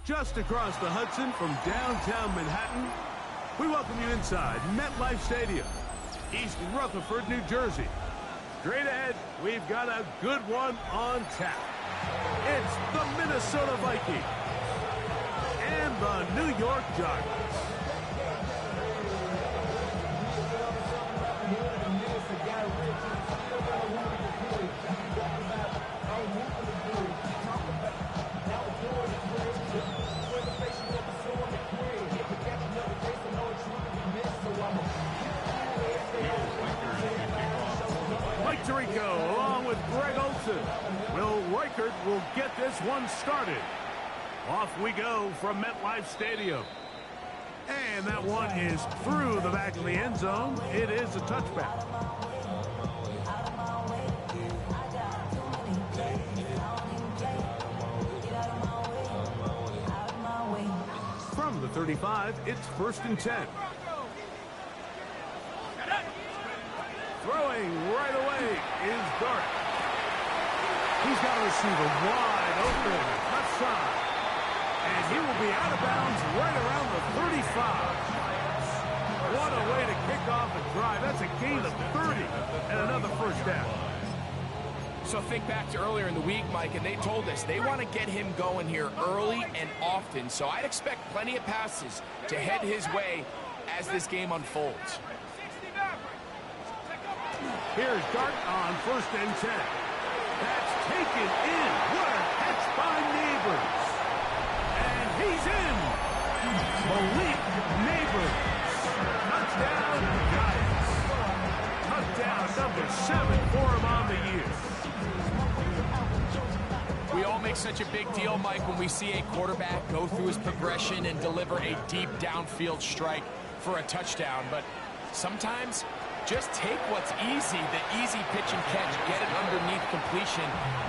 Just across the Hudson from downtown Manhattan, we welcome you inside MetLife Stadium, East Rutherford, New Jersey. Straight ahead, we've got a good one on tap. It's the Minnesota Vikings and the New York Giants. Tirico along with Greg Olson. Will Reichert will get this one started. Off we go from MetLife Stadium. And that one is through the back of the end zone. It is a touchback. From the 35, it's 1st and 10. Throwing right away is Dart. He's got a receiver wide open, left side. And he will be out of bounds right around the 35. What a way to kick off a drive. That's a gain of 30 and another first down. So think back to earlier in the week, Mike, and they told us they want to get him going here early and often. So I'd expect plenty of passes to head his way as this game unfolds. Here's Dart on 1st and 10. That's taken in. What a catch by Neighbors. And he's in. Malik Neighbors. Touchdown, Giants. Touchdown number 7 for him on the year. We all make such a big deal, Mike, when we see a quarterback go through his progression and deliver a deep downfield strike for a touchdown. But sometimes just take what's easy, the easy pitch and catch, get it underneath completion.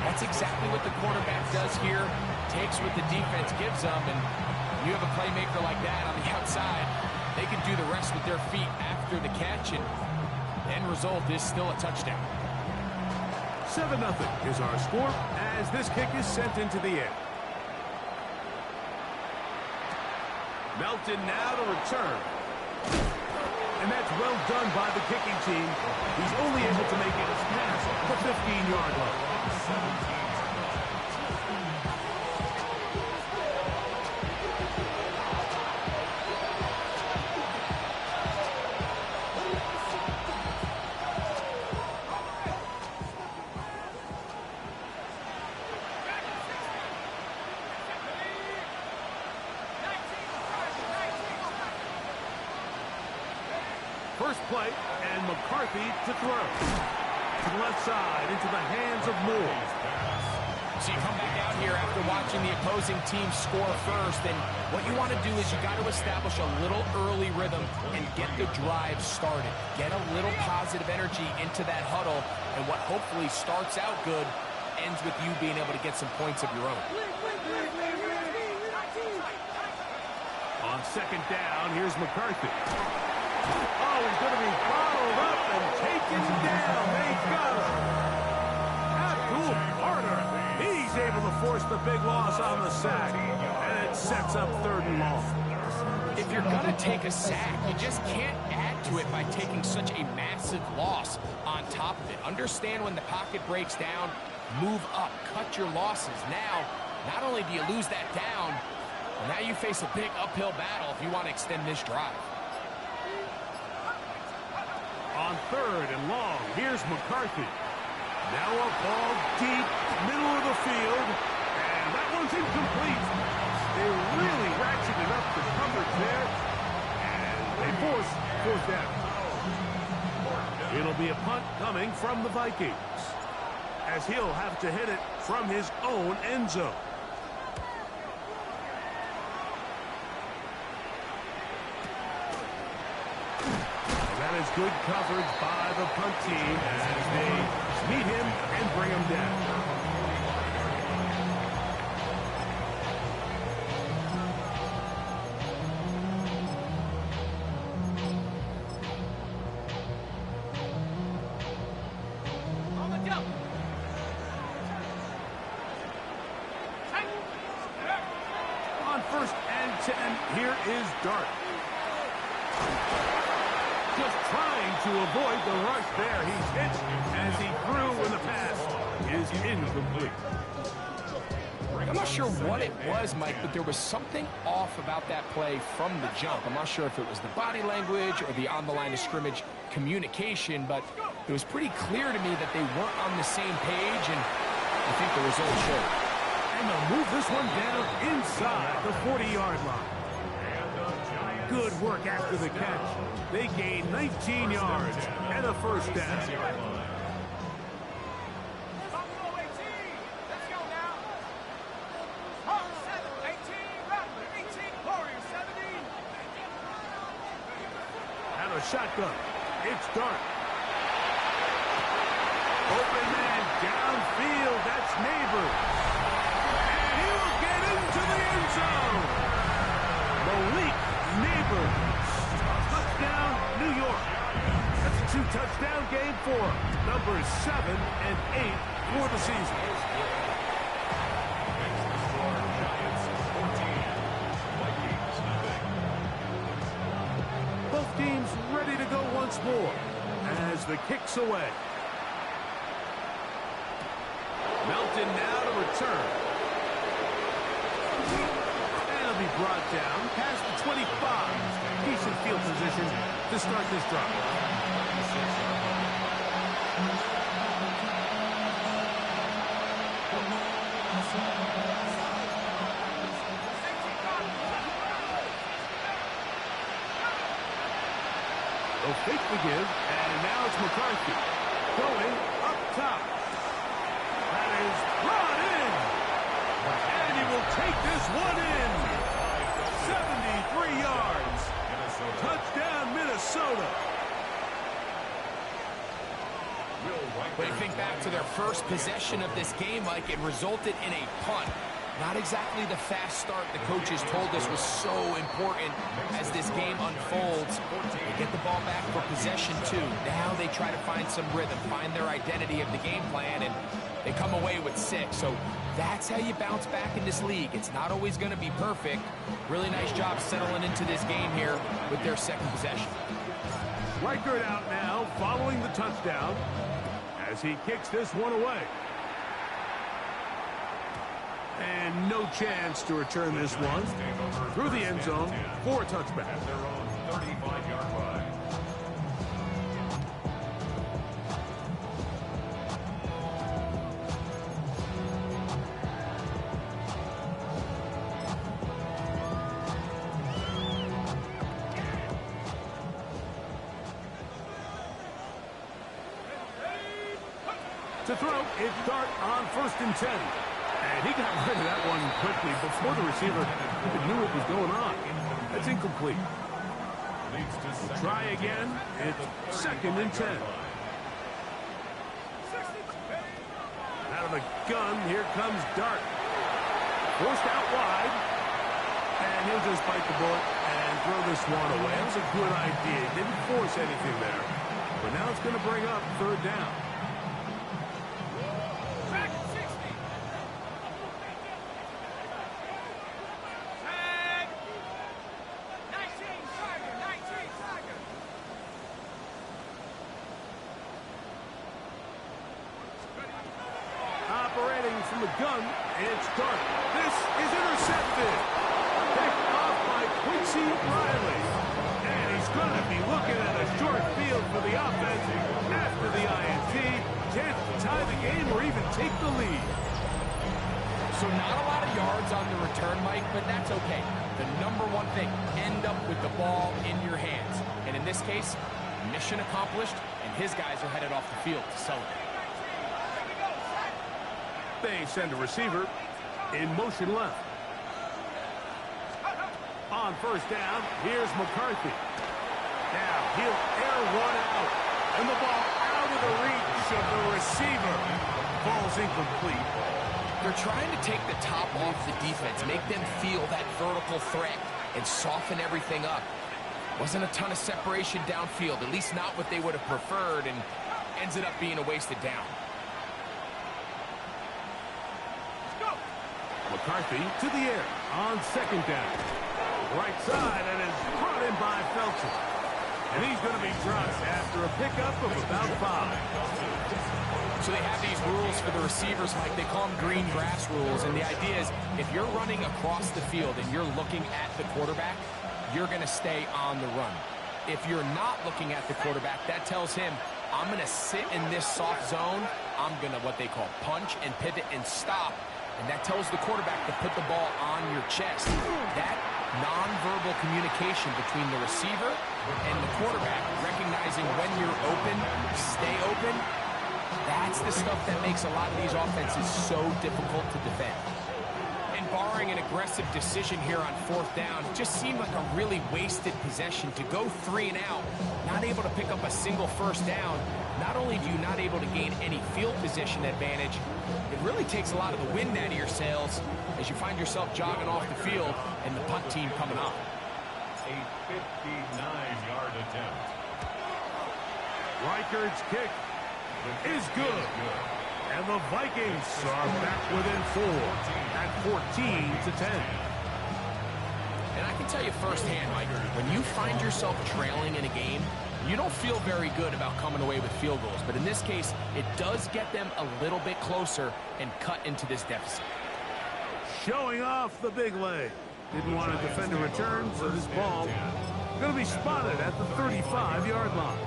That's exactly what the quarterback does here. Takes what the defense gives them, and you have a playmaker like that on the outside. They can do the rest with their feet after the catch, and the end result is still a touchdown. 7-0 is our score as this kick is sent into the air. Melton now to return. And that's well done by the kicking team. He's only able to make it past the 15-yard line. First play, and McCarthy to throw. To the left side, into the hands of Moore. So you come back out here after watching the opposing team score first, and what you want to do is you got to establish a little early rhythm and get the drive started. Get a little positive energy into that huddle, and what hopefully starts out good ends with you being able to get some points of your own. On 2nd down, here's McCarthy. Oh, he's going to be bottled up and taken down. They got him. Abdul Carter. He's able to force the big loss on the sack. And it sets up 3rd and long. If you're going to take a sack, you just can't add to it by taking such a massive loss on top of it. Understand when the pocket breaks down, move up, cut your losses. Now, not only do you lose that down, now you face a big uphill battle if you want to extend this drive. On 3rd and long, here's McCarthy. Now a ball deep, middle of the field, and that one's incomplete. They really ratcheted up the coverage there, and they force 4th down. It'll be a punt coming from the Vikings, as he'll have to hit it from his own end zone. That is good coverage by the punt team as they meet him and bring him down. 10, here is Dart. Just trying to avoid the rush there. He's hit as he threw when the pass is incomplete. I'm not sure what it was, Mike, but there was something off about that play from the jump. I'm not sure if it was the body language or the on-the-line of scrimmage communication, but it was pretty clear to me that they weren't on the same page, and I think the result showed. And they'll move this one down inside the 40-yard line. Good work after the catch. They gain 19 yards and a first down. Out of shotgun. It's Dart. Open man downfield. That's Neighbors. And he will get into the end zone. Malik Neighbors. Touchdown, New York. That's a 2-touchdown game for him. Numbers 7 and 8 for the season. Both teams ready to go once more as the kick's away. Melton now to return. And he'll be brought down past the 25. Decent field position to start this drive. They'll fake the give, and now it's McCarthy going up top. That is brought in. And he will take this one in. 73 yards. Touchdown, Minnesota. When you think back to their first possession of this game, Mike, it resulted in a punt. Not exactly the fast start the coaches told us was so important as this game unfolds. They get the ball back for possession two. Now they try to find some rhythm, find their identity of the game plan, and they come away with 6. So that's how you bounce back in this league. It's not always going to be perfect. Really nice job settling into this game here with their second possession. Reichert out now following the touchdown as he kicks this one away. And no chance to return this one through the end zone for a touchback. Their own 35-yard line. To throw, it's Dart on 1st and 10. And he got rid of that one quickly before the receiver even knew what was going on. That's incomplete. Try again. It's 2nd and 10. Out of the gun, here comes Dart. Forced out wide. And he'll just bite the bullet and throw this one away. That was a good idea. Didn't force anything there. But now it's going to bring up 3rd down. Operating from the gun, it's Dart. This is intercepted. Picked off by Quincy Riley. And he's going to be looking at a short field for the offense after the INT. Chance to tie the game or even take the lead. So not a lot of yards on the return, Mike, but that's okay. The number one thing, end up with the ball in your hands. And in this case, mission accomplished, and his guys are headed off the field to celebrate. They send a receiver in motion left. On 1st down, here's McCarthy. Now he'll air one out. And the ball out of the reach of the receiver. Ball's incomplete. They're trying to take the top off the defense, make them feel that vertical threat, and soften everything up. Wasn't a ton of separation downfield, at least not what they would have preferred, and ends it up being a wasted down. McCarthy to the air on 2nd down. Right side, and is brought in by Felton. And he's going to be dropped after a pickup of about 5. So they have these rules for the receivers, Mike. They call them green grass rules. And the idea is if you're running across the field and you're looking at the quarterback, you're going to stay on the run. If you're not looking at the quarterback, that tells him, I'm going to sit in this soft zone. I'm going to what they call punch and pivot and stop. And that tells the quarterback to put the ball on your chest. That nonverbal communication between the receiver and the quarterback, recognizing when you're open, stay open, that's the stuff that makes a lot of these offenses so difficult to defend. And barring an aggressive decision here on 4th down, it just seemed like a really wasted possession to go 3 and out, not able to pick up a single first down. Not only do you not able to gain any field position advantage, it really takes a lot of the wind out of your sails as you find yourself jogging off the field and the punt team coming up. A 59-yard attempt. Reichard's kick is good. And the Vikings are back within 4 at 14-10. And I can tell you firsthand, Mike, when you find yourself trailing in a game, you don't feel very good about coming away with field goals. But in this case, it does get them a little bit closer and cut into this deficit. Showing off the big leg. Didn't want to defend a return, so this ball going to be spotted at the 35-yard line.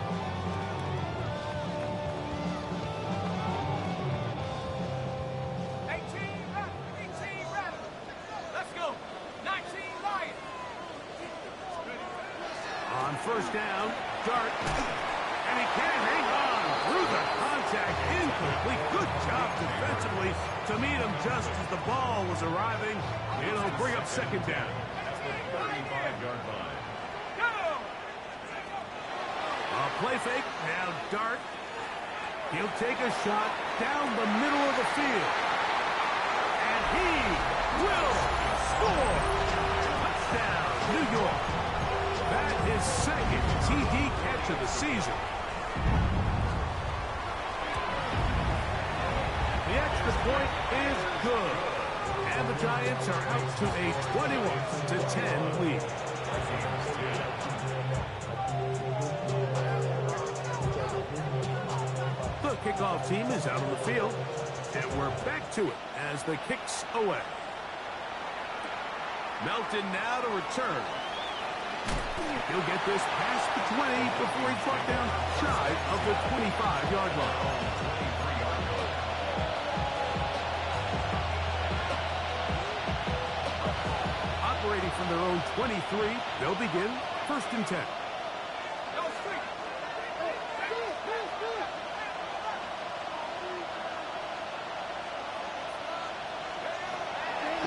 On 1st down, Dart, and he can't hang on through the contact, incomplete. Good job defensively to meet him just as the ball was arriving. It'll bring up 2nd down. That's the 35-yard line. A play fake, now Dart. He'll take a shot down the middle of the field. And he will score. Touchdown, New York. That is 2nd TD catch of the season. The extra point is good. And the Giants are out to a 21-10 lead. The kickoff team is out on the field. And we're back to it as the kick's away. Melton now to return. He'll get this past the 20 before he's brought down shy of the 25-yard line. Operating from their own 23, they'll begin 1st and 10.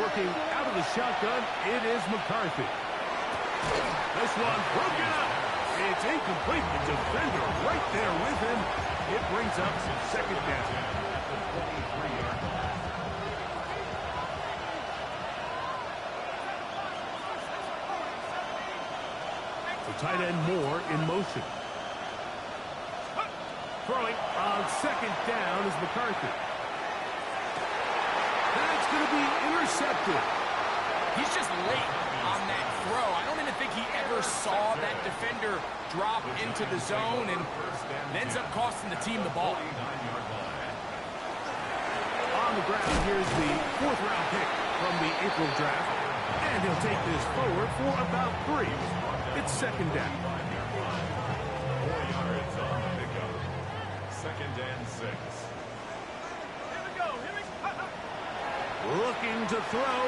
Working out of the shotgun, it is McCarthy. This one broken up. It's incomplete. The defender right there with him. It brings up 2nd down. The tight end Moore in motion. Throwing on 2nd down is McCarthy. That's going to be intercepted. He's just late on that throw. I don't even think he ever saw that defender drop into the zone, and it ends up costing the team the ball. On the ground, here's the 4th-round pick from the April draft. And he'll take this forward for about 3. It's 2nd down. 4 yards on the pickup. 2nd and 6. Looking to throw.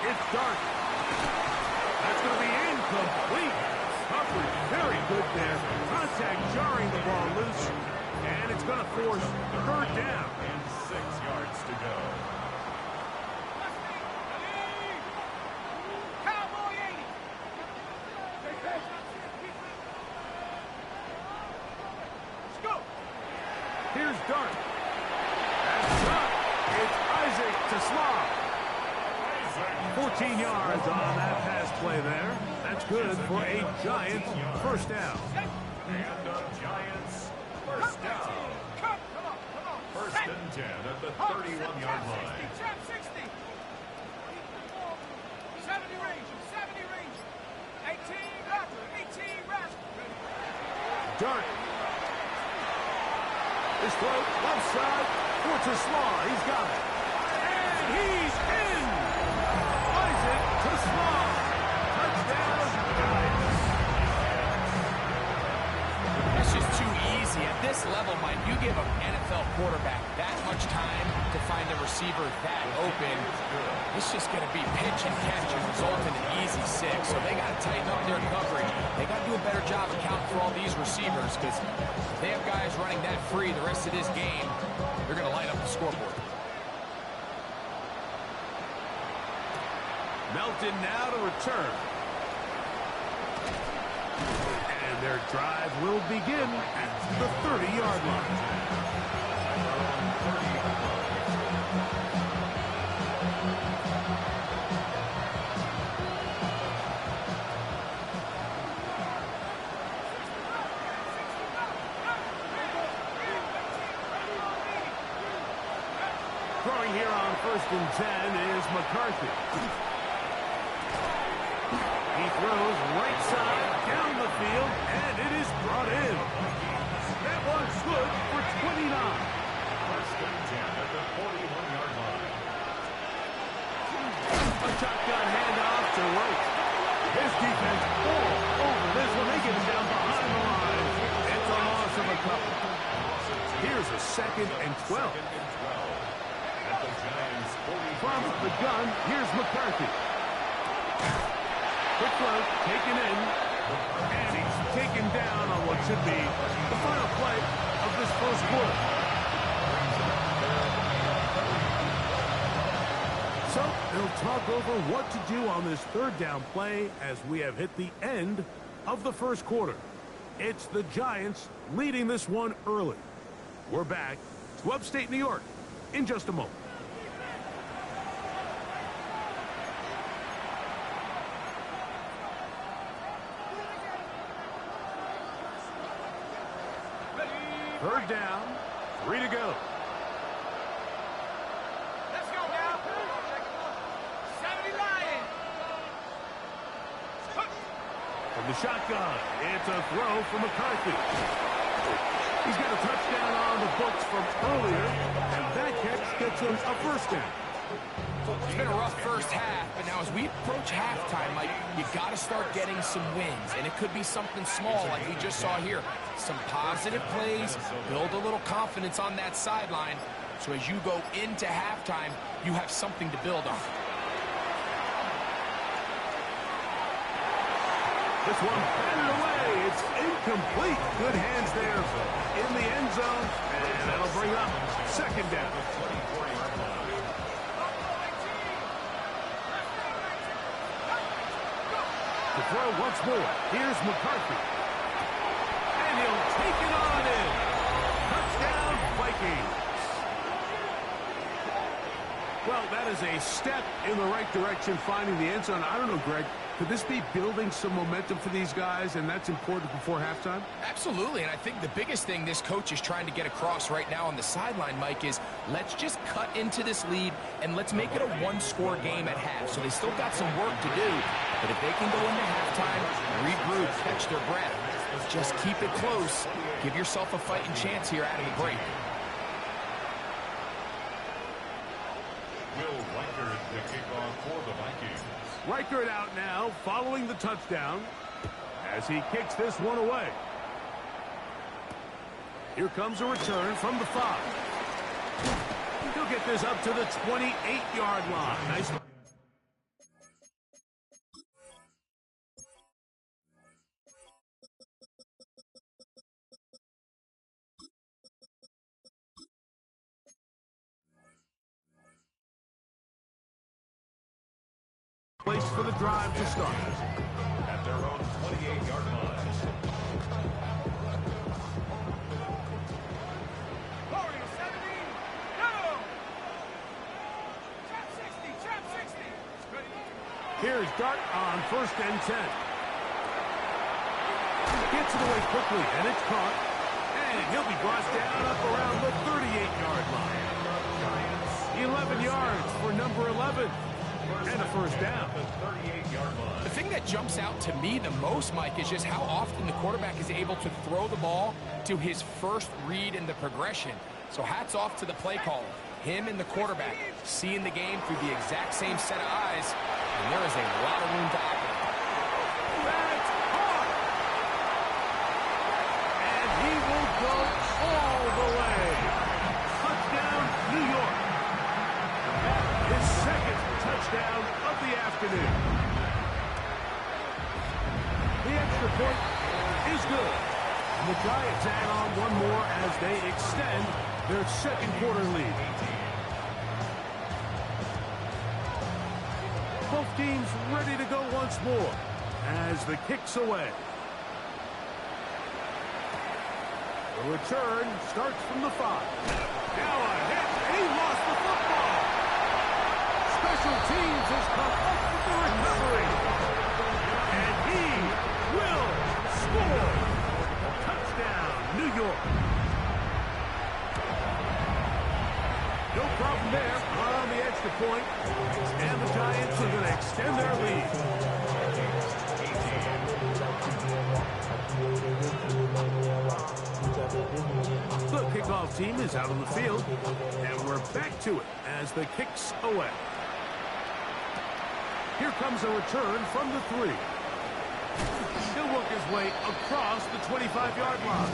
It's Dart. That's going to be incomplete. Coverage very good there. Contact jarring the ball loose. And it's going to force 3rd down. And 6 yards to go. Here's Dart. That's up. It's Isaac to Slav. 14 yards on that pass play there. That's good for a Giants 1st down. And the Giants 1st down. 1st and 10 at the 31-yard line. 70 range. Dart. His throw, left side, towards a Slaw. He's got it. And he's in! Isaac to Slaw. Touchdown, Giants. That's just too easy. At this level, Mike, you give an NFL quarterback that much time to find a receiver that open. It's just going to be pitch and catch and result in an easy 6. So they got to tighten up their coverage. They got to do a better job accounting for all these receivers because if they have guys running that free the rest of this game, they're going to light up the scoreboard. Melton now to return. And their drive will begin at the 30-yard line. Throwing here on 1st and 10 is McCarthy. He throws right side down the field, and it is brought in. That one's good for 29. 1st and 10 at the 41-yard line. A shotgun handoff to Wright. His defense all over this one. They get him down behind the line. It's a loss of a couple. Here's a 2nd and 12. From the gun, here's McCarthy. Quick throw, taken in, and he's taken down on what should be the final play of this first quarter. So they'll talk over what to do on this 3rd down play as we have hit the end of the first quarter. It's the Giants leading this one early. We're back to upstate New York in just a moment. Third down, 3 to go. Let's go now. 70 Lions. From the shotgun, it's a throw from McCarthy. He's got a touchdown on the books from earlier, and that catch gets him a 1st down. It's been a rough first half, but now as we approach halftime, Mike, you got to start getting some wins, and it could be something small like we just saw here. Some positive plays, build a little confidence on that sideline, so as you go into halftime, you have something to build on. This one batted away. It's incomplete. Good hands there in the end zone, and that'll bring up 2nd down. To throw once more. Here's McCarthy. And he'll take it on in. Touchdown, Vikings. Well, that is a step in the right direction, finding the end zone. I don't know, Greg. Could this be building some momentum for these guys, and that's important before halftime? Absolutely, and I think the biggest thing this coach is trying to get across right now on the sideline, Mike, is let's just cut into this lead, and let's make it a one-score game at half. So they still got some work to do, but if they can go into halftime, regroup, catch their breath, just keep it close, give yourself a fighting chance here out of the break. Will Reichert the kickoff for the Vikings. Reichert out now, following the touchdown, as he kicks this one away. Here comes a return from the 5. He'll get this up to the 28-yard line. Nice. Place for the drive to start. At their own 28-yard line. Glory, 70. Go. Trap 60. Trap 60. Here's Dart on 1st and 10. Gets it away quickly, and it's caught. And he'll be brought down up around the 38-yard line. 11 yards for number 11. and a first down. The thing that jumps out to me the most, Mike, is just how often the quarterback is able to throw the ball to his first read in the progression. So hats off to the play caller. Him and the quarterback seeing the game through the exact same set of eyes, and there is a lot of room to operate. That's hard. And he will go all the way. Touchdown, New York. His second touchdown of the afternoon. The extra point is good. And the Giants add on one more as they extend their second quarter lead. Both teams ready to go once more as the kick's away. The return starts from the 5. Now a hit, and he lost the football. Special teams has come up with the recovery. And he will score. Touchdown, New York. No problem there on the extra point. And the Giants are going to extend their lead. The kickoff team is out on the field. And we're back to it as the kick's away. Here comes a return from the 3. He'll work his way across the 25-yard line.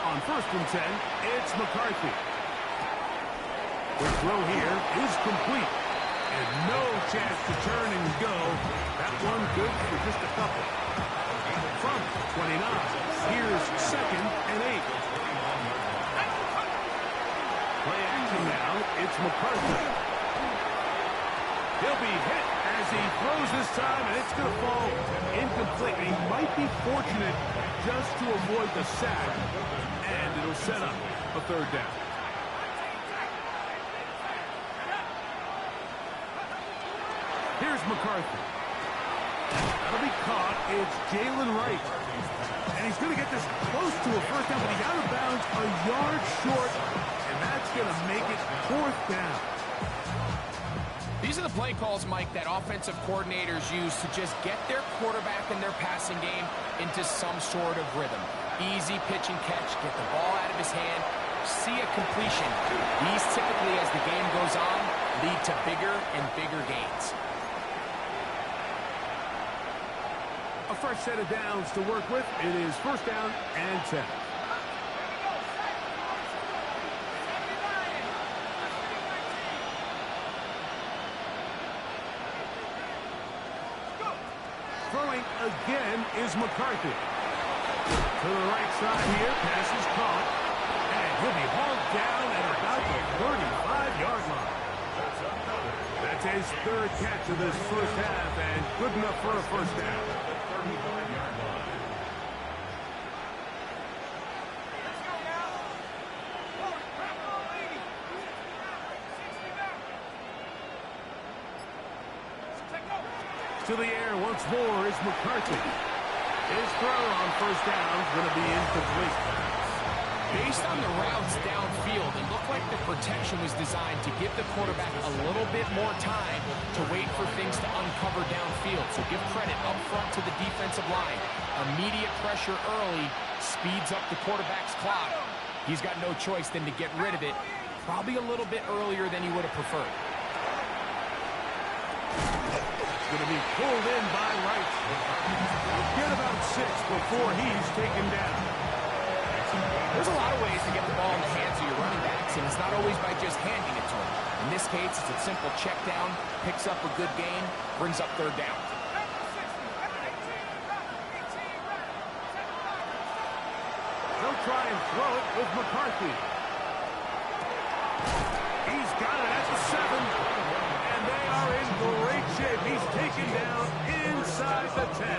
On 1st and 10, it's McCarthy. The throw here is complete. And no chance to turn and go. That one good for just a couple. From 29, here's 2nd and 8. Play action now, it's McCarthy. He'll be hit as he throws this time, and it's going to fall incomplete. He might be fortunate just to avoid the sack, and it'll set up a 3rd down. Here's McCarthy. That'll be caught. It's Jalen Wright. And he's going to get this close to a 1st down, but he's out of bounds a yard short, and that's going to make it 4th down. These are the play calls, Mike, that offensive coordinators use to just get their quarterback and their passing game into some sort of rhythm. Easy pitch and catch, get the ball out of his hand, see a completion. These typically, as the game goes on, lead to bigger and bigger gains. A fresh set of downs to work with. It is 1st down and 10. Throwing again is McCarthy. To the right side here, pass is caught. And he'll be hauled down at about the 35-yard line. That's his 3rd catch of this 1st half, and good enough for a 1st down. To the air once more is McCarthy. His throw on 1st down is going to be incomplete. Based on the routes downfield, it looked like the protection was designed to give the quarterback a little bit more time to wait for things to uncover downfield. So give credit up front to the defensive line. Immediate pressure early speeds up the quarterback's clock. He's got no choice than to get rid of it, probably a little bit earlier than he would have preferred. Going to be pulled in by Wright. Get about 6 before he's taken down. There's a lot of ways to get the ball in the hands of your running backs, and it's not always by just handing it to them. In this case, it's a simple check down, picks up a good gain, brings up 3rd down. They'll try and throw it with McCarthy. He's got it at the 7. And they are in great shape. He's taken down inside the 10.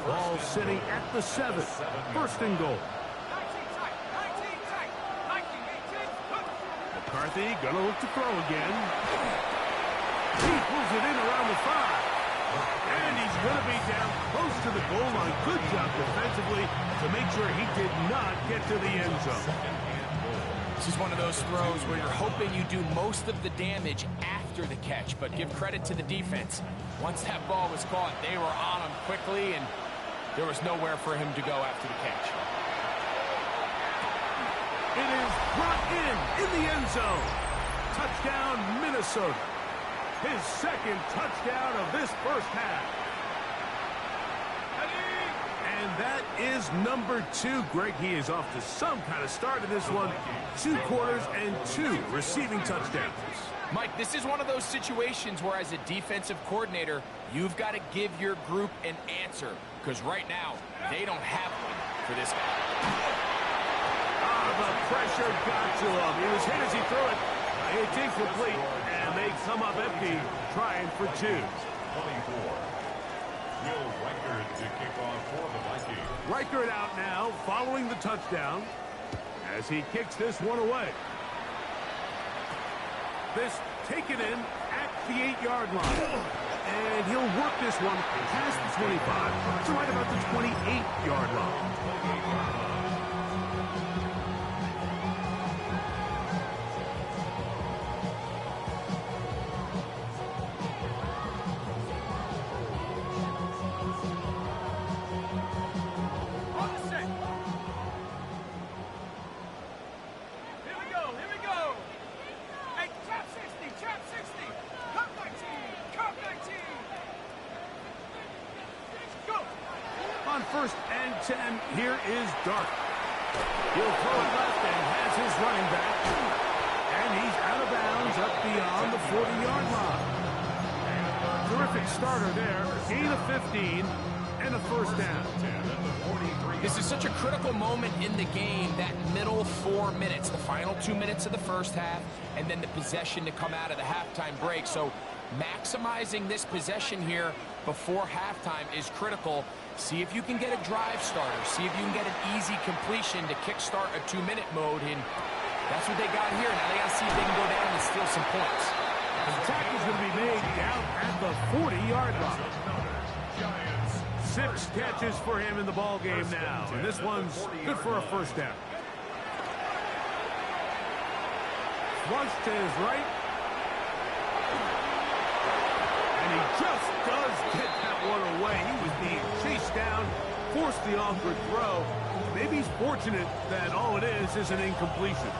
Ball sitting at the 7. 1st and goal. McCarthy gonna look to throw again. He pulls it in around the 5. And he's gonna be down close to the goal line. Good job defensively to make sure he did not get to the end zone. This is one of those throws where you're hoping you do most of the damage after the catch, but give credit to the defense. Once that ball was caught, they were on him quickly, and there was nowhere for him to go after the catch. It is brought in the end zone. Touchdown, Minnesota. His second touchdown of this first half. And that is number 2. Greg, he is off to some kind of start in this one. 2 quarters and 2 receiving touchdowns. Mike, this is one of those situations where as a defensive coordinator, you've got to give your group an answer. Because right now, they don't have one for this guy. The pressure got to him. He was hit as he threw it. It's incomplete, and they come up empty, trying for 2. 24. Will Reichert to kick off for the Vikings. Reichert out now, following the touchdown, as he kicks this one away. This taken in at the 8-yard line. And he'll work this one past the 25 to right about the 28-yard line. On 1st and 10, here is Dart. He'll throw it left and has his running back. And he's out of bounds up beyond the 40-yard line. Terrific starter there. Gain of 15 and a first down. This is such a critical moment in the game, that middle 4 minutes, the final 2 minutes of the first half, and then the possession to come out of the halftime break. So maximizing this possession here before halftime is critical. See if you can get a drive starter. See if you can get an easy completion to kickstart a 2-minute mode. And that's what they got here. Now they got to see if they can go down and steal some points. The tackle's going to be made down at the 40-yard line. 6 catches for him in the ball game now. And this one's good for a first down. Flush to his right. And he just does get that one away. He was being chased down, forced the awkward throw. Maybe he's fortunate that all it is an incompletion.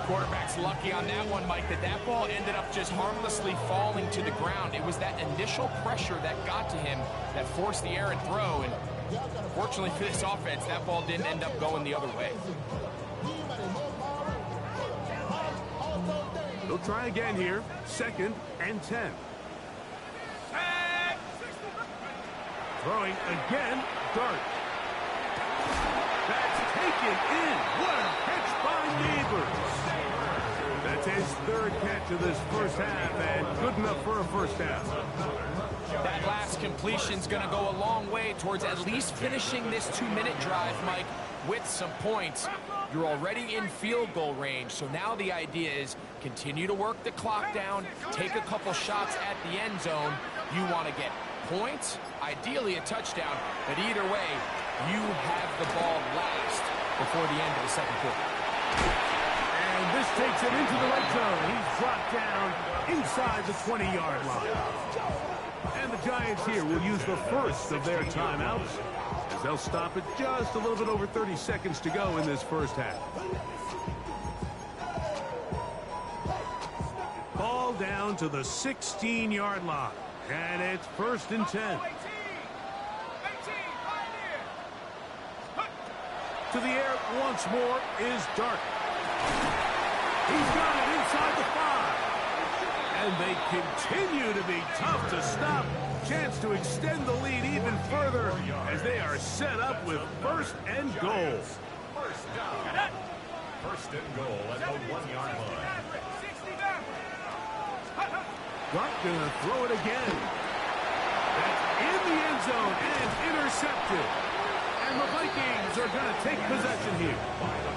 Quarterback's lucky on that one, Mike, that ball ended up just harmlessly falling to the ground. It was that initial pressure that got to him that forced the errant throw. And fortunately for this offense, that ball didn't end up going the other way. They'll try again here. 2nd and 10. Throwing again, Dart. That's taken in. What a catch by Neighbors. That's his 3rd catch of this first half, and good enough for a first down. That last completion's going to go a long way towards at least finishing this 2-minute drive, Mike, with some points. You're already in field goal range, so now the idea is continue to work the clock down, take a couple shots at the end zone. You want to get points, ideally a touchdown, but either way, you have the ball last before the end of the second quarter. And this takes him into the red zone. He's brought down inside the 20-yard line. And the Giants here will use the first of their timeouts, as they'll stop it just a little bit over 30 seconds to go in this first half. Ball down to the 16-yard line. And it's 1st and 10. To the air once more is Dart. He's got it inside the 5. And they continue to be tough to stop. Chance to extend the lead even further as they are set up with 1st and goal. First down. 1st and goal at the 1-yard line. Dart gonna throw it again. That's in the end zone and intercepted. And the Vikings are gonna take possession here.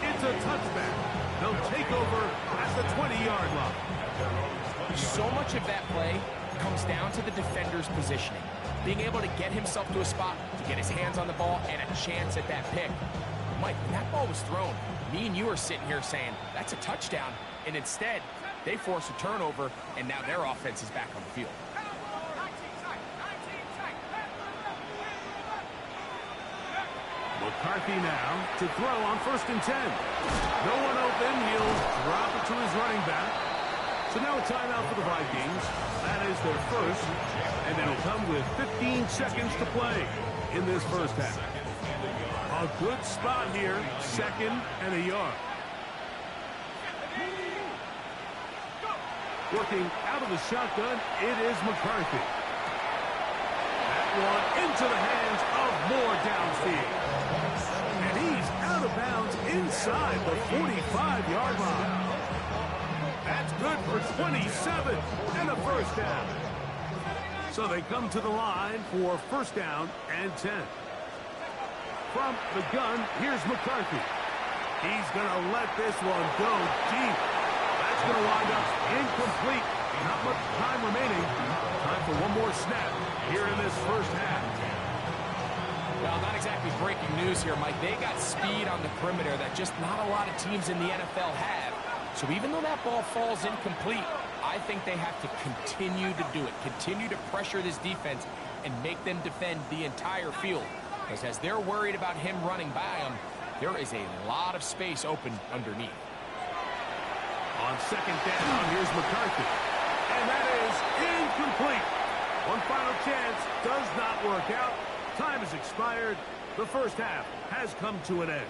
It's a touchback. They'll take take over at the 20-yard line. So much of that play comes down to the defender's positioning. Being able to get himself to a spot, to get his hands on the ball, and a chance at that pick. Mike, when that ball was thrown, me and you are sitting here saying, that's a touchdown. And instead, they force a turnover, and now their offense is back on the field. McCarthy now to throw on 1st and 10. No one open. He'll drop it to his running back. So now a timeout for the Vikings. That is their first, and it'll come with 15 seconds to play in this first half. A good spot here, 2nd and a yard. Working out of the shotgun, it is McCarthy. That one into the hands of Moore downfield. And he's out of bounds inside the 45-yard line. That's good for 27 and a first down. So they come to the line for 1st down and 10. From the gun, here's McCarthy. He's going to let this one go deep. That's going to wind up incomplete. Not much time remaining. Time for one more snap here in this first half. Well, not exactly breaking news here, Mike. They got speed on the perimeter that just not a lot of teams in the NFL have. So even though that ball falls incomplete, I think they have to continue to do it. Continue to pressure this defense and make them defend the entire field. Because as they're worried about him running by them, there is a lot of space open underneath. On 2nd down, here's McCarthy. And that is incomplete. One final chance does not work out. Time has expired. The first half has come to an end.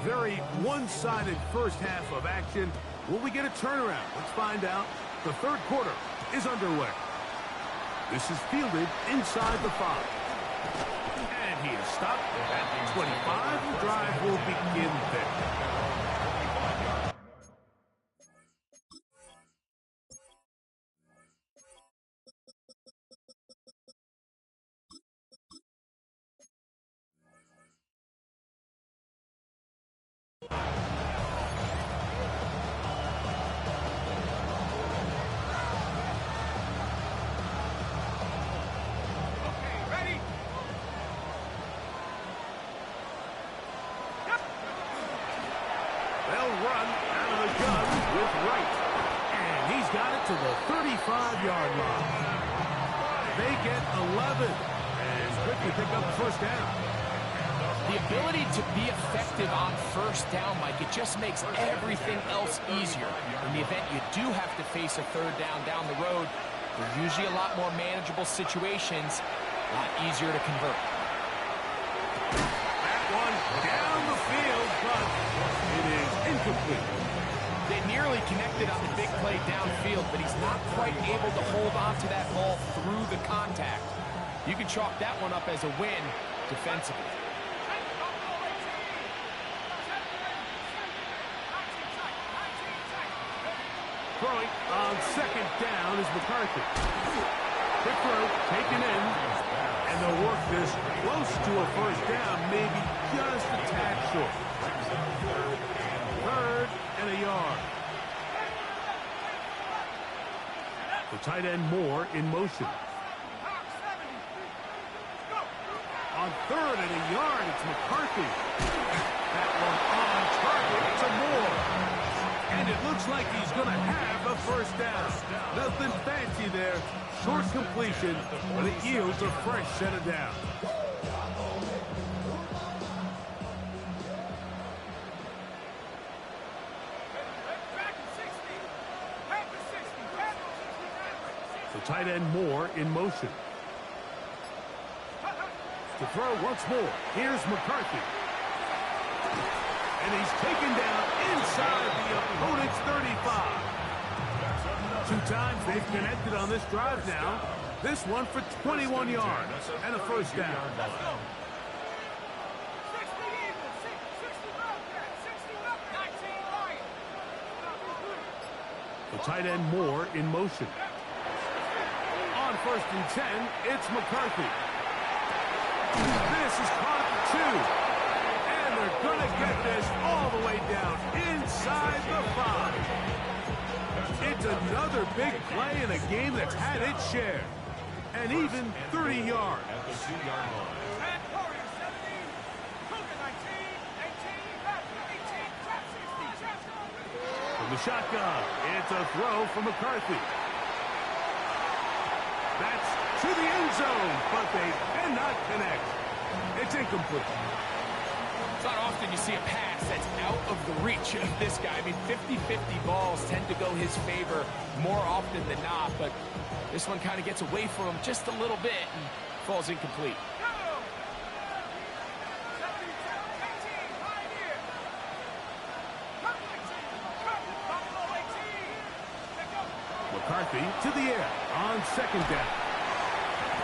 Very one-sided first half of action. Will we get a turnaround? Let's find out. The 3rd quarter is underway. This is fielded inside the 5. And he is stopped at the 25. The drive will begin there. To the 35-yard line. They get 11 and quickly pick up the 1st down. The ability to be effective on 1st down, Mike, it just makes everything else easier. In the event you do have to face a 3rd down the road, they're usually a lot more manageable situations, a lot easier to convert. That one down the field, but it is incomplete. They nearly connected on the big play downfield, but he's not quite able to hold on to that ball through the contact. You can chalk that one up as a win defensively. Throwing on 2nd down is McCarthy. Quick throw, taken in, and they'll work this close to a 1st down, maybe just a tad short. 3rd and a yard. The tight end Moore in motion. On 3rd and a yard, it's McCarthy. That one on target to Moore. And it looks like he's going to have a 1st down. Nothing fancy there. Short completion, but it yields a fresh set of downs. The tight end Moore in motion. To throw once more. Here's McCarthy. And he's taken down inside the opponent's 35. 2 times they've connected on this drive now. This one for 21 yards and a 1st down. The tight end Moore in motion. On 1st and 10, it's McCarthy. This is caught at the 2. And they're going to get this all the way down inside the 5. It's another big play in a game that's had its share. And even 30 yards. At the 2-yard line. Red Warriors 17. Cougar 19. 18. Back 18. Trap 60. Trap 60. From the shotgun, it's a throw from McCarthy. That's to the end zone, but they cannot connect. It's incomplete. It's not often you see a pass that's out of the reach of this guy. I mean, 50-50 balls tend to go his favor more often than not, but this one kind of gets away from him just a little bit and falls incomplete. Go! 17. 18. Pioneer. Cut 19. Cut Buffalo 18. Let go. McCarthy to the air on second down.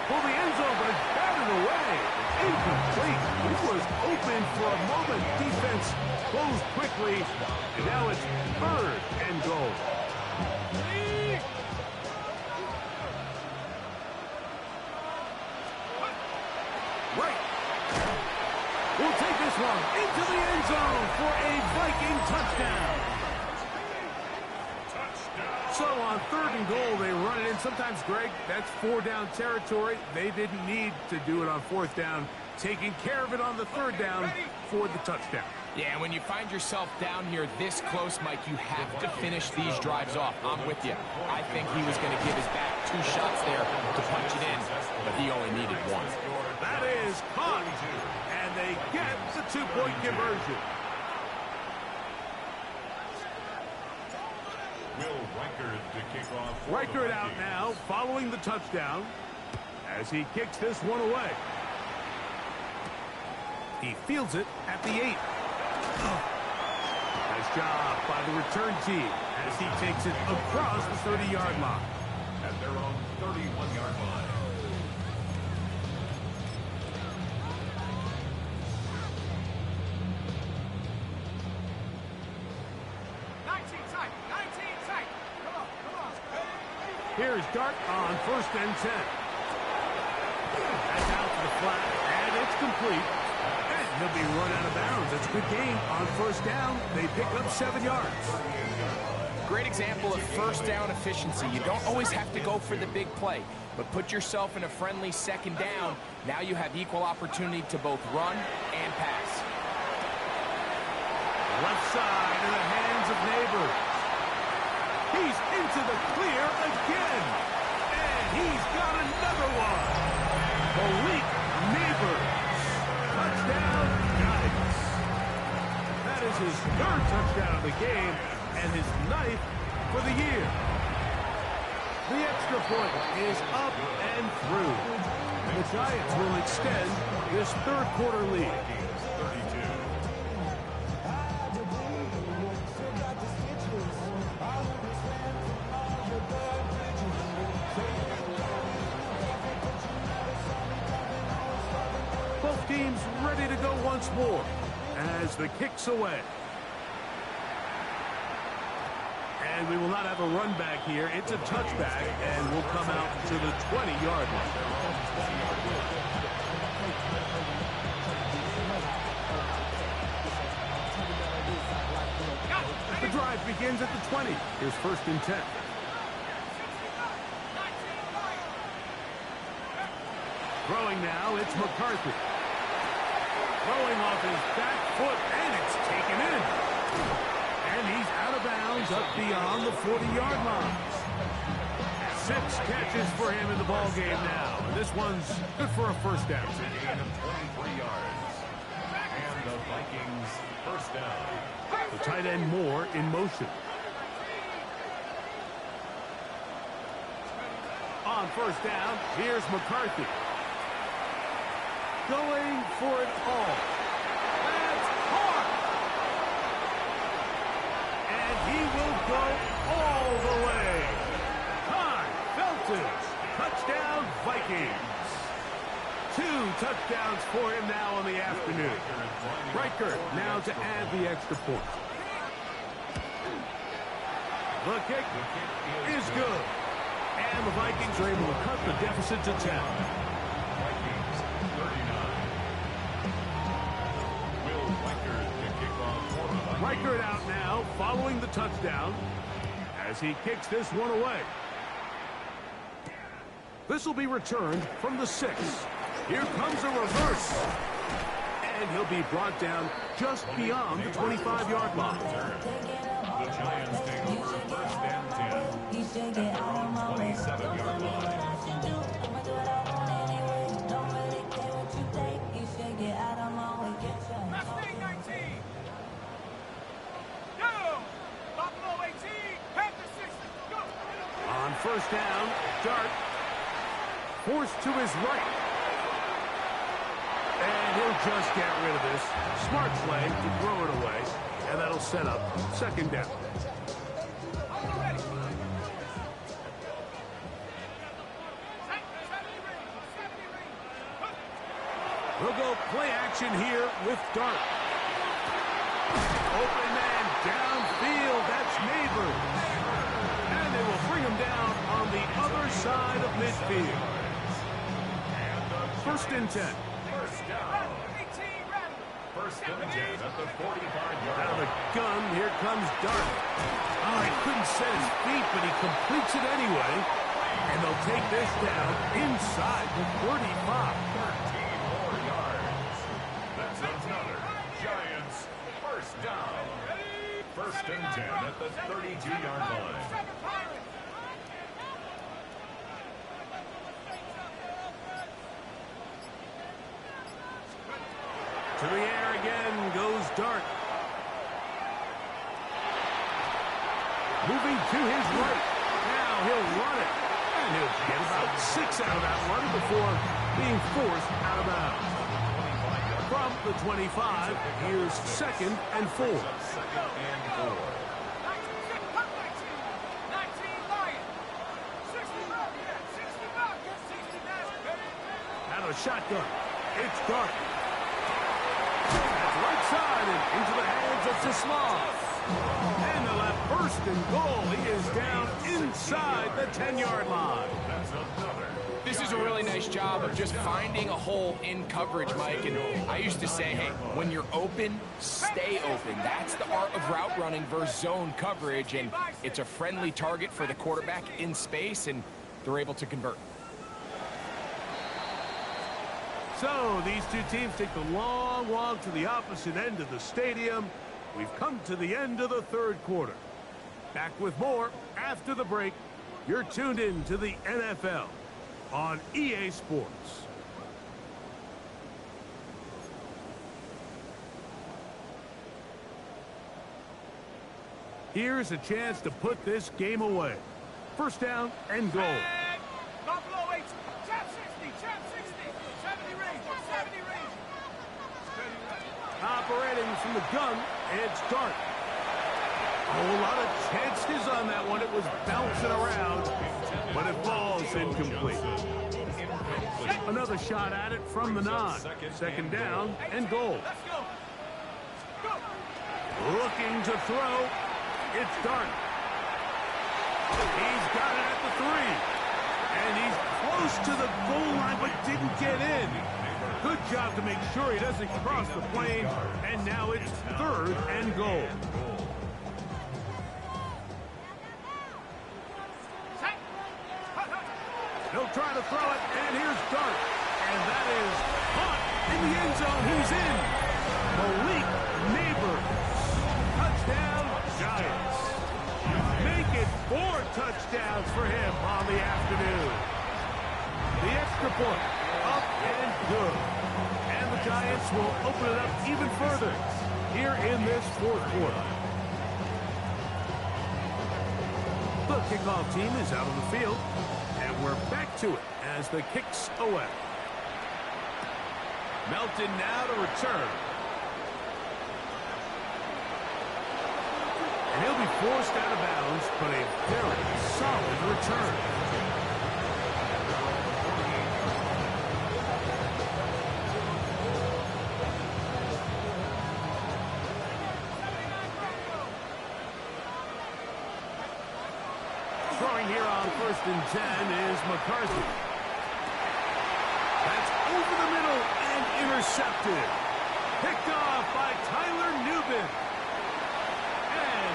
For the end zone, but it's batted away. Incomplete. He was open for a moment. Defense closed quickly. And now it's 3rd and goal. Right. We'll take this one into the end zone for a Viking touchdown. So on 3rd and goal, they run it in. Sometimes, Greg, that's 4-down territory. They didn't need to do it on 4th down. Taking care of it on the 3rd down for the touchdown. Yeah, when you find yourself down here this close, Mike, you have to finish these drives off. I'm with you. I think he was going to give his back 2 shots there to punch it in, but he only needed 1. That is caught, and they get the 2-point conversion. Will Reichard to kick off. Reichard out now, following the touchdown, as he kicks this one away. He fields it at the 8. Nice job by the return team as he takes it across the 30-yard line. At their own 31-yard line. Here's Dart on 1st and 10. That's out to the flat, and it's complete. And he'll be run out of bounds. It's a good game on 1st down. They pick up 7 yards. Great example of 1st down efficiency. You don't always have to go for the big play, but put yourself in a friendly 2nd down. Now you have equal opportunity to both run and pass. Left side in the hands of Neighbors. He's into the clear again. And he's got another one. Malik Neighbors. Touchdown, Giants. That is his 3rd touchdown of the game and his 9th for the year. The extra point is up and through. The Giants will extend this 3rd quarter lead. 32. Both teams ready to go once more as the kick's away. And we will not have a run back here. It's a touchback, and we'll come out to the 20-yard line. The drive begins at the 20. Here's 1st and 10. Throwing now, it's McCarthy. Throwing off his back foot, and it's taken in. And he's out of bounds up beyond the 40-yard line. 6 catches for him in the ball game now. And this one's good for a 1st down. It's a gain of 23 yards. And the Vikings 1st down. The tight end Moore in motion. On 1st down, here's McCarthy. Going for it all. That's hard. And he will go all the way. Time, Felton. Touchdown, Vikings. 2 touchdowns for him now in the afternoon. Reichard now to add the extra point. The kick is good. And the Vikings are able to cut the deficit to 10. Vikings 39. figure it out now following the touchdown as he kicks this one away. This will be returned from the 6. Here comes a reverse. And he'll be brought down just beyond the 25-yard line. The Giants take over first and 10 at their own 27-yard line. Mustang 19. Go. Buffalo 18. Panther 60. Go. On first down, Dart forced to his right. And he'll just get rid of this. Smart play to throw it away. And that'll set up second down. We'll go play action here with Dart. Open man downfield. That's Neighbors. And they will bring him down on the other side of midfield. First and 10. First down. First and 10 at the 45-yard Out of line. the gun, here comes Dart. Oh, he couldn't set his feet, but he completes it anyway. And they'll take this down inside the 35. 13 more yards. That's another Giants first down. First and 10 at the 32-yard line. To the air again goes Dart. Moving to his right. Now he'll run it. And he'll get about 6 out of that run before being forced out of bounds. From the 25, here's second and 4. Second and 4. Out of the shotgun. It's Dart. That's right side and into the hands of Tisla. And they'll have first and goal. He is down inside the 10-yard line. That's another. This is a really nice job of just finding a hole in coverage, Mike. And I used to say, hey, when you're open, stay open. That's the art of route running versus zone coverage. And it's a friendly target for the quarterback in space, and they're able to convert. So these two teams take the long walk to the opposite end of the stadium. We've come to the end of the third quarter. Back with more after the break. You're tuned in to the NFL on EA Sports. Here's a chance to put this game away. First down and goal. Buffalo 8. Chap 60. Chap 60. 70 range. 70 range. Operating from the gun, it's Dart. A whole lot of chances on that one. It was bouncing around, but it falls incomplete. Another shot at it from the 9. Second down and goal. Let's go. Go. Looking to throw. It's Dart. He's got it at the 3. And he's close to the goal line, but didn't get in. Good job to make sure he doesn't cross the plane. And now it's third and goal. He'll try to throw it, and here's Dart. And that is caught in the end zone. He's in. Malik Neighbors. Touchdown, Giants. Make it 4 touchdowns for him on the afternoon. The extra point, up and good. And the Giants will open it up even further here in this fourth quarter. The kickoff team is out on the field. And we're back to it as the kick's away. Melton now to return. And he'll be forced out of bounds, but a very solid return. Throwing here on first and 10 is McCarthy. That's over the middle and intercepted. Picked off by Tyler Nubin.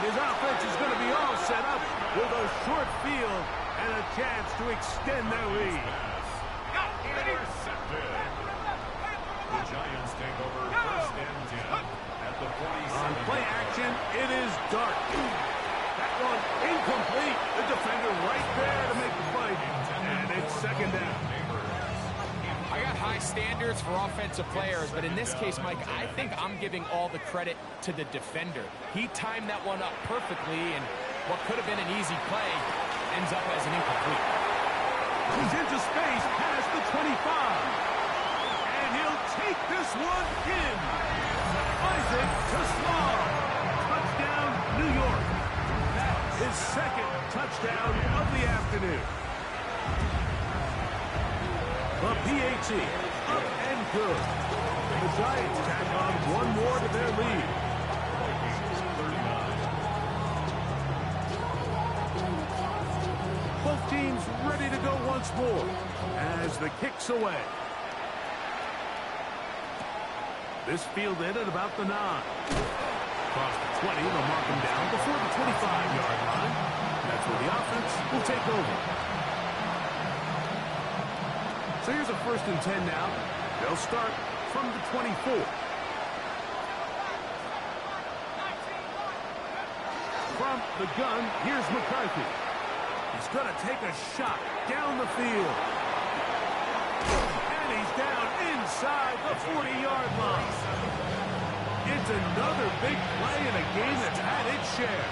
his offense is going to be all set up with a short field and a chance to extend their lead. Intercepted. The Giants take over first and 10 at the 47. On play action, it is Dart. That one incomplete. The defender right there to make the fight. And it's second down. I got high standards for offensive players, but in this case, Mike, I think I'm giving all the credit to the defender. He timed that one up perfectly, and what could have been an easy play ends up as an incomplete. He's into space past the 25. And he'll take this one in. Isaac to Small. Touchdown, New York. That's his second touchdown of the afternoon. The PAT, up and good. The Giants tack on one more to their lead. Both teams ready to go once more as the kick's away. This fielded at about the 9. Across the 20, they'll mark him down before the 25-yard line. That's where the offense will take over. So here's a first and 10 now. They'll start from the 24. From the gun, here's McCarthy. He's going to take a shot down the field. And he's down inside the 40-yard line. It's another big play in a game that's had its share.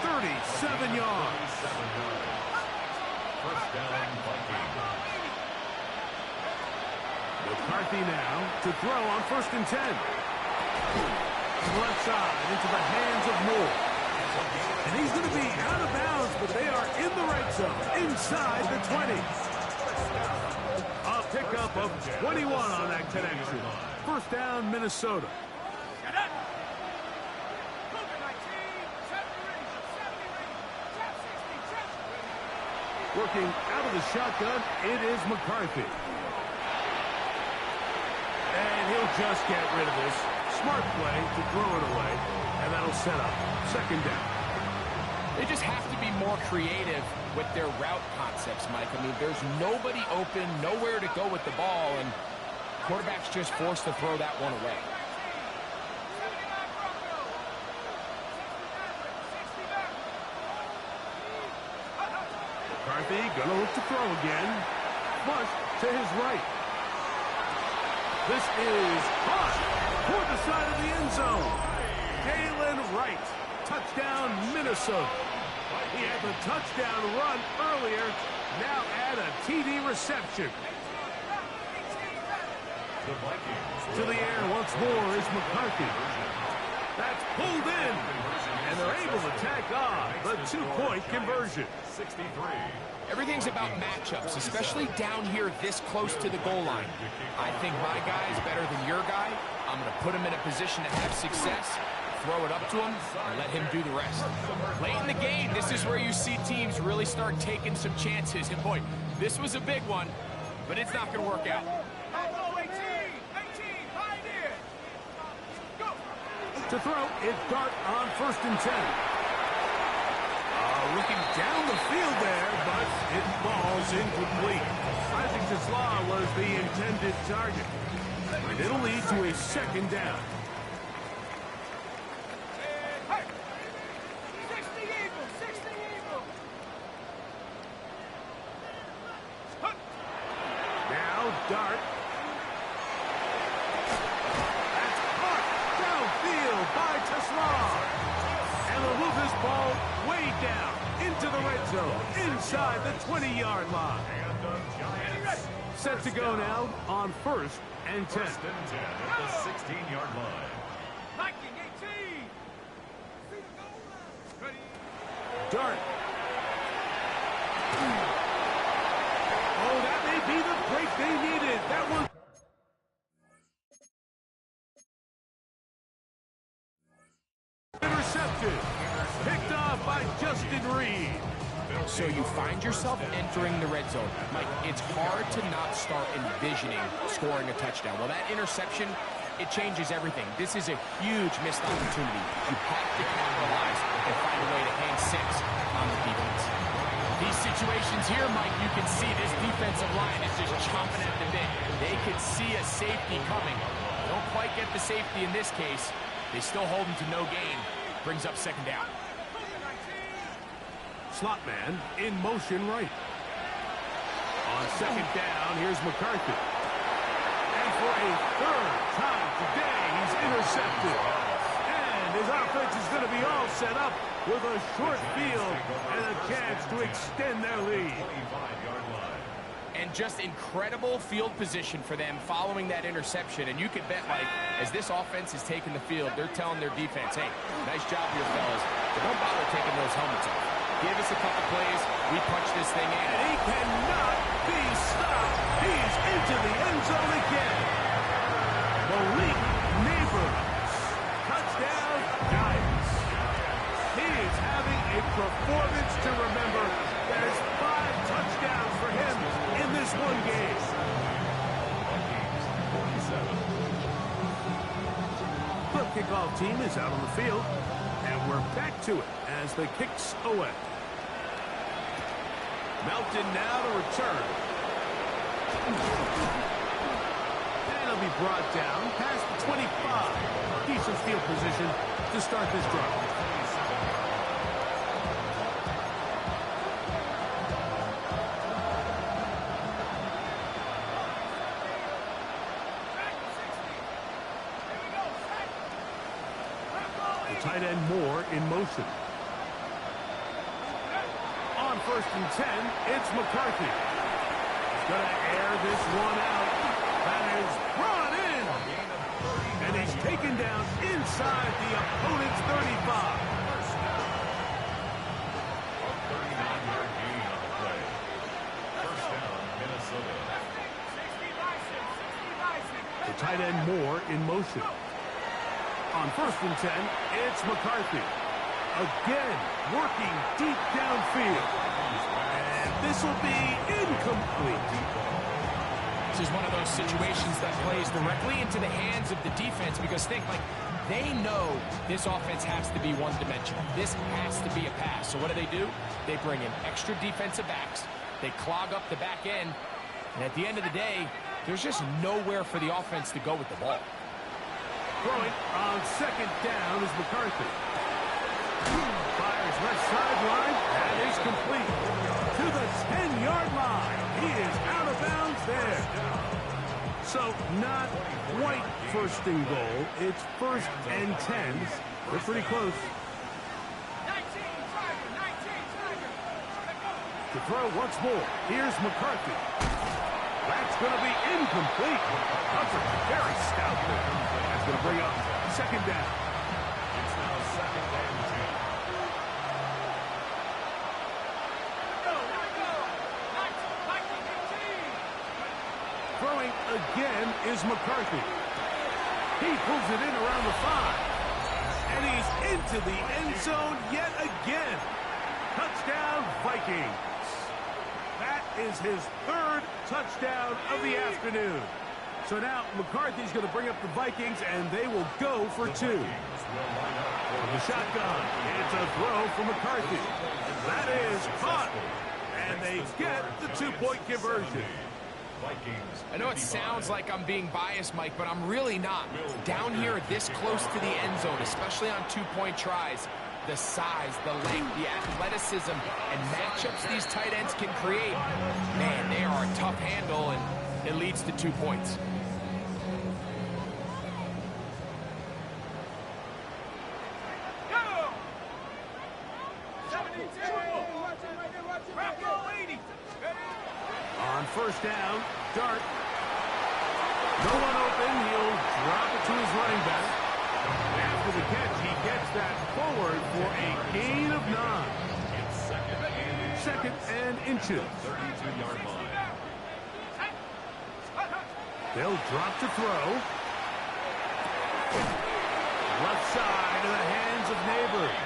37 yards. First down, Vikings. McCarthy now to throw on first and 10. Left side into the hands of Moore. And he's going to be out of bounds, but they are in the right zone, inside the 20. A pickup of 21 on that connection. First down, Minnesota. Working out of the shotgun, it is McCarthy. And he'll just get rid of this. Smart play to throw it away, and that'll set up second down. They just have to be more creative with their route concepts, Mike. I mean, there's nobody open, nowhere to go with the ball, and quarterback's just forced to throw that one away. McCarthy gonna look to throw again. Flush to his right. This is caught toward the side of the end zone. Galen Wright. Touchdown, Minnesota. He had the touchdown run earlier. Now add a TD reception. The Vikings. To the air once more is McCarthy. That's pulled in. And they're able to tack on the two-point conversion. 63. Everything's about matchups, especially down here this close to the goal line. I think my guy is better than your guy. I'm going to put him in a position to have success, throw it up to him, and let him do the rest. Late in the game, this is where you see teams really start taking some chances. And boy, this was a big one, but it's not going to work out. To throw, it's Dart on first and 10. Looking down the field there, but it falls incomplete. Isaac Tesla was the intended target. And it'll lead to a second down. Now Dart. That's caught downfield by Tesla. And they'll move this ball way down into the red zone, inside the 20-yard line. And the Giants. Set to go now on first and 10. First and 10 at the 16-yard line. Dart. Oh, that may be the break they needed. That one. Intercepted. Picked off by Justin Reed. So you find yourself entering the red zone. Mike, it's hard to not start envisioning scoring a touchdown. Well, that interception it changes everything. This is a huge missed opportunity. You have to capitalize and find a way to hang 6 on the defense. These situations here, Mike, you can see this defensive line is just chomping at the bit. They can see a safety coming. Don't quite get the safety in this case. They still hold him to no gain. Brings up second down. Slot man in motion right. On second down, here's McCarthy. And for a third time today, he's intercepted. And his offense is going to be all set up with a short field and a chance to extend their lead. And just incredible field position for them following that interception. And you can bet, Mike, as this offense is taking the field, they're telling their defense, hey, nice job here, fellas, but don't bother taking those helmets off. Give us a couple plays, we punch this thing in. And he cannot be stopped. He's into the end zone again. Malik Neighbors. Touchdown, Giants. He is having a performance to remember. There's 5 touchdowns for him in this one game. The kickoff team is out on the field, and we're back to it as the kicks away. Melton now to return. And he'll be brought down past the 25. Decent field position to start this drive. The tight end Moore in motion. On 1st and 10, it's McCarthy. He's going to air this one out. That is brought in. And he's taken down inside the opponent's 35. A 39-yard gain on the play. First down, Minnesota. The tight end Moore in motion. On 1st and 10, it's McCarthy. Again, working deep downfield. And this will be incomplete. This is one of those situations that plays directly into the hands of the defense because think, like, they know this offense has to be one-dimensional. This has to be a pass. So what do? They bring in extra defensive backs. They clog up the back end. And at the end of the day, there's just nowhere for the offense to go with the ball. Throwing on 2nd down is McCarthy. Fires left sideline. That is complete. To the 10-yard line. He is out of bounds there. So not quite 1st and goal. It's 1st and 10. They're pretty close. To throw once more. Here's McCarthy. That's going to be incomplete. Covered very stoutly. That's going to bring up 2nd down. It's now 2nd and 10. Throwing again is McCarthy. He pulls it in around the 5. And he's into the end zone yet again. Touchdown, Vikings. That is his 3rd touchdown of the afternoon. So now McCarthy's going to bring up the Vikings, and they will go for 2. From the shotgun, it's a throw for McCarthy. That is caught, and they get the 2-point conversion. I know it sounds like I'm being biased, Mike, but I'm really not. Down here this close to the end zone, especially on 2-point tries, the size, the length, the athleticism, and matchups these tight ends can create, man, they are a tough handle, and it leads to 2 points. On 1st down, Dart. No one open. He'll drop it to his running back. After the catch, he gets that forward for a gain of 9. It's 2nd and inches. 32-yard line. They'll drop to throw. Left side to the hands of Neighbors.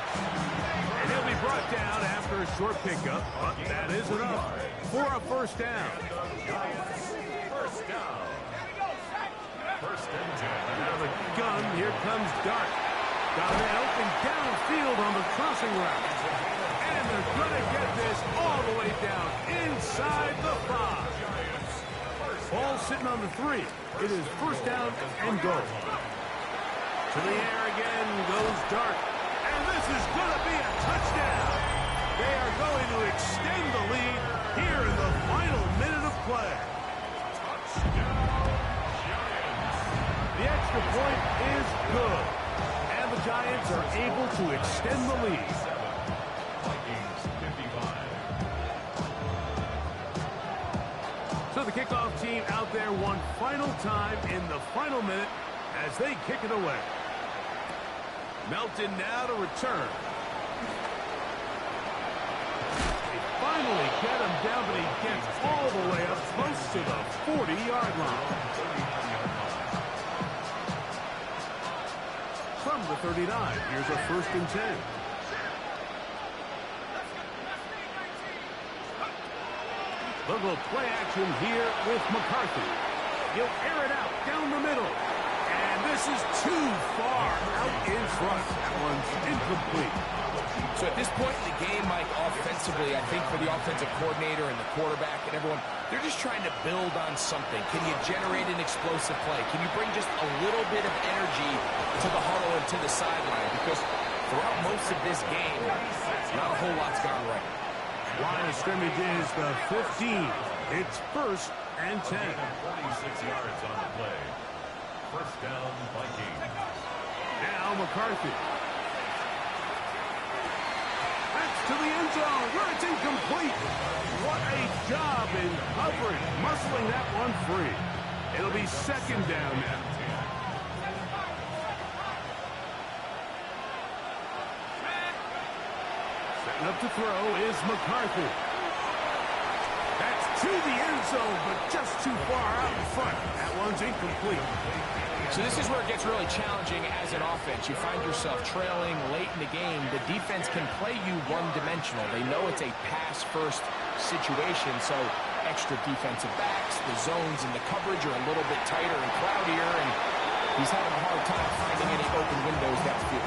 And he'll be brought down after a short pickup, but that is enough for a 1st down. Giants, 1st down. 1st and 10. Now the gun. Here comes Dart. Got a man open downfield on the crossing route. And they're going to get this all the way down inside the 5. Ball sitting on the 3. It is first down and goal. To the air again goes Dart. And this is going to be a touchdown. They are going to extend the lead here in the final minute of play. The extra point is good. And the Giants are able to extend the lead. So the kickoff team out there one final time in the final minute as they kick it away. Melton now to return. They finally get him down, but he gets all the way up close to the 40-yard line. From the 39, here's a 1st and 10. They'll go play action here with McCarthy. He'll air it out down the middle. And this is too far out in front. That one's incomplete. So at this point in the game, Mike, offensively, I think for the offensive coordinator and the quarterback and everyone, they're just trying to build on something. Can you generate an explosive play? Can you bring just a little bit of energy to the huddle and to the sideline? Because throughout most of this game, not a whole lot's gone right. Line of scrimmage is the 15. It's 1st and 10. 46 yards on the play. First down, Vikings. Now McCarthy. That's to the end zone where it's incomplete. What a job in coverage, muscling that one free. It'll be 2nd down now. Setting up to throw is McCarthy. That's to the end zone, but just too far out in front. That one's incomplete. So this is where it gets really challenging as an offense. You find yourself trailing late in the game. The defense can play you one-dimensional. They know it's a pass-first situation, so extra defensive backs, the zones and the coverage are a little bit tighter and cloudier, and he's having a hard time finding any open windows downfield.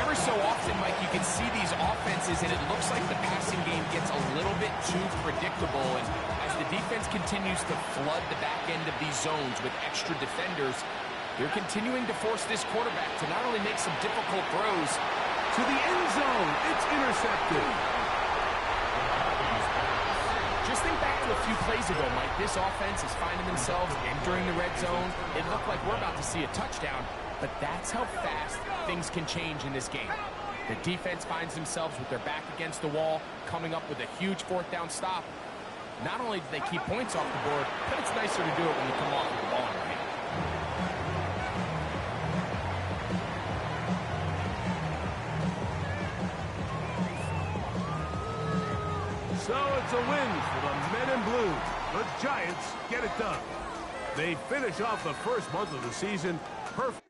Every so often, Mike, you can see these offenses, and it looks like the passing game gets a little bit too predictable, and as the defense continues to flood the back end of these zones with extra defenders, they're continuing to force this quarterback to not only make some difficult throws. To the end zone, it's intercepted. Just think back to a few plays ago, Mike. This offense is finding themselves entering the red zone. It looked like we're about to see a touchdown, but that's how fast things can change in this game. The defense finds themselves with their back against the wall, coming up with a huge 4th down stop. Not only do they keep points off the board, but it's nicer to do it when you come off with the ball in your hand. So it's a win for the Men in Blue. The Giants get it done. They finish off the first month of the season perfect.